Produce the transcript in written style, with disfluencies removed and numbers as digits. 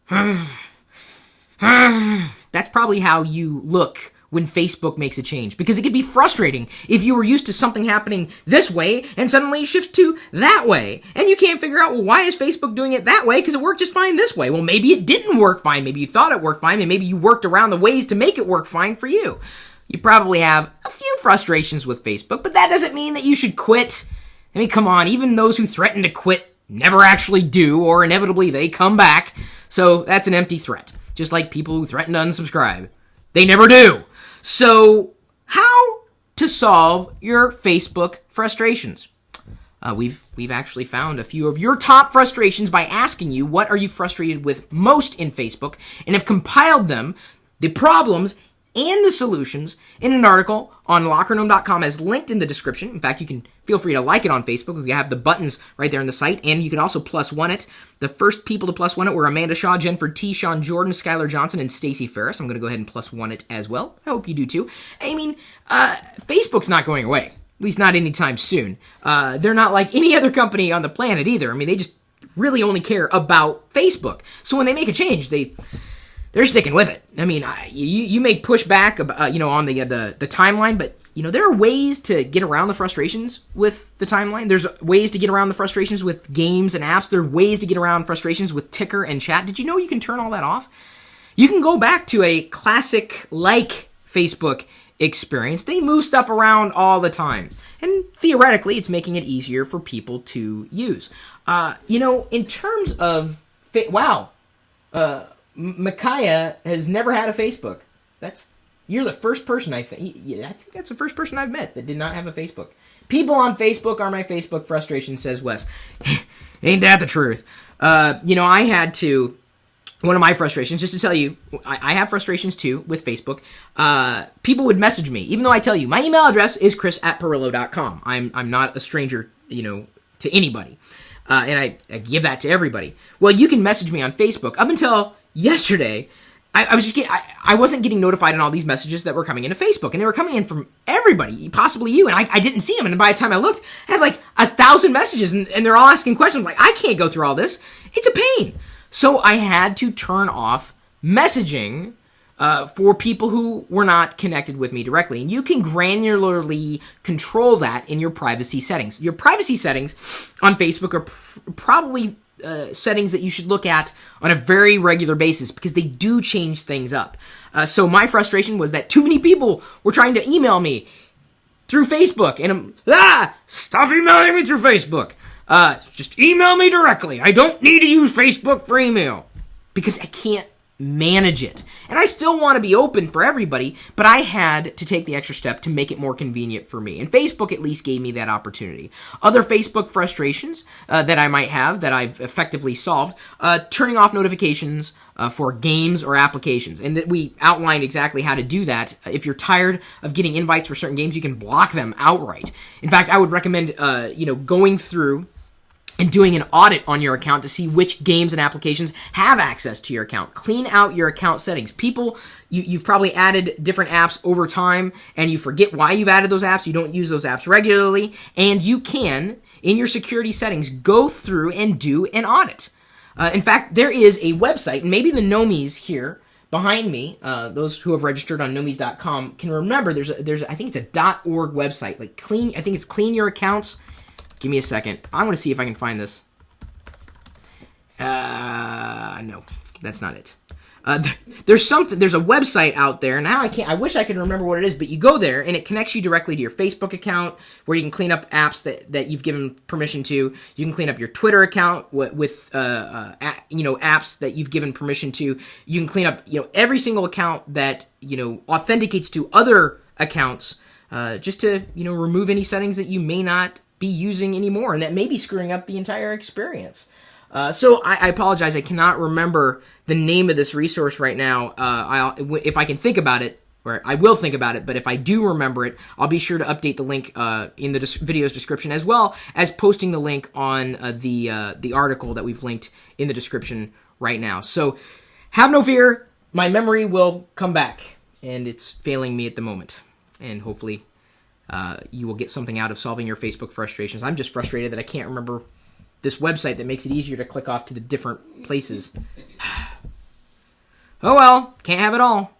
That's probably how you look when Facebook makes a change, because it can be frustrating if you were used to something happening this way and suddenly it shifts to that way, and you can't figure out, well, why is Facebook doing it that way because it worked just fine this way? Well, maybe it didn't work fine, maybe you thought it worked fine, and maybe you worked around the ways to make it work fine for you. You probably have a few frustrations with Facebook, but that doesn't mean that you should quit. I mean, come on, even those who threaten to quit never actually do, or inevitably they come back, so that's an empty threat. Just like people who threaten to unsubscribe. They never do. So, how to solve your Facebook frustrations? We've actually found a few of your top frustrations by asking you what are you frustrated with most in Facebook, and have compiled them, the problems and the solutions, in an article on lockergnome.com as linked in the description. In fact, you can feel free to like it on Facebook. We have the buttons right there on the site, and you can also +1 it. The first people to +1 it were Amanda Shaw, Jennifer T, Sean Jordan, Skylar Johnson, and Stacey Ferris. I'm going to go ahead and +1 it as well. I hope you do too. I mean, Facebook's not going away, at least not anytime soon. They're not like any other company on the planet either. I mean, they just really only care about Facebook. So when they make a change, they're sticking with it. I mean, you may push back, on the timeline, but there are ways to get around the frustrations with the timeline. There's ways to get around the frustrations with games and apps. There are ways to get around frustrations with ticker and chat. Did you know you can turn all that off? You can go back to a classic like Facebook experience. They move stuff around all the time, and theoretically, it's making it easier for people to use. In terms of Micaiah has never had a Facebook. You're the first person I think that's the first person I've met that did not have a Facebook. People on Facebook are my Facebook frustration, says Wes. Ain't that the truth? I had to, one of my frustrations, just to tell you, I have frustrations too with Facebook. People would message me, even though I tell you, my email address is chris@perillo.com. I'm not a stranger, to anybody. And I give that to everybody. Well, you can message me on Facebook. Up until yesterday, I wasn't getting notified on all these messages that were coming into Facebook, and they were coming in from everybody, possibly you, and I didn't see them, and by the time I looked, I had like 1,000 messages, and they're all asking questions. I'm like, I can't go through all this. It's a pain. So I had to turn off messaging for people who were not connected with me directly, and you can granularly control that in your privacy settings. Your privacy settings on Facebook are probably settings that you should look at on a very regular basis, because they do change things up. So my frustration was that too many people were trying to email me through Facebook, and stop emailing me through Facebook. Just email me directly. I don't need to use Facebook for email, because I can't manage it. And I still want to be open for everybody, but I had to take the extra step to make it more convenient for me. And Facebook at least gave me that opportunity. Other Facebook frustrations that I might have that I've effectively solved, turning off notifications for games or applications. And that we outlined exactly how to do that. If you're tired of getting invites for certain games, you can block them outright. In fact, I would recommend going through and doing an audit on your account to see which games and applications have access to your account. Clean out your account settings. People, you've probably added different apps over time, and you forget why you've added those apps. You don't use those apps regularly, and you can, in your security settings, go through and do an audit. In fact, there is a website, and maybe the Gnomies here behind me, those who have registered on gnomies.com can remember there's I think it's a .org website, like I think it's Clean Your Accounts. Give me a second. I'm going to see if I can find this. No, that's not it. There's a website out there. Now I wish I could remember what it is, but you go there and it connects you directly to your Facebook account, where you can clean up apps that you've given permission to. You can clean up your Twitter account with apps that you've given permission to. You can clean up, every single account that, authenticates to other accounts, just to, remove any settings that you may not be using anymore, and that may be screwing up the entire experience. So I apologize, I cannot remember the name of this resource right now. If I can think about it, or I will think about it, but if I do remember it, I'll be sure to update the link in the video's description, as well as posting the link on the article that we've linked in the description right now. So have no fear, my memory will come back, and it's failing me at the moment, and hopefully you will get something out of solving your Facebook frustrations. I'm just frustrated that I can't remember this website that makes it easier to click off to the different places. Oh well, can't have it all.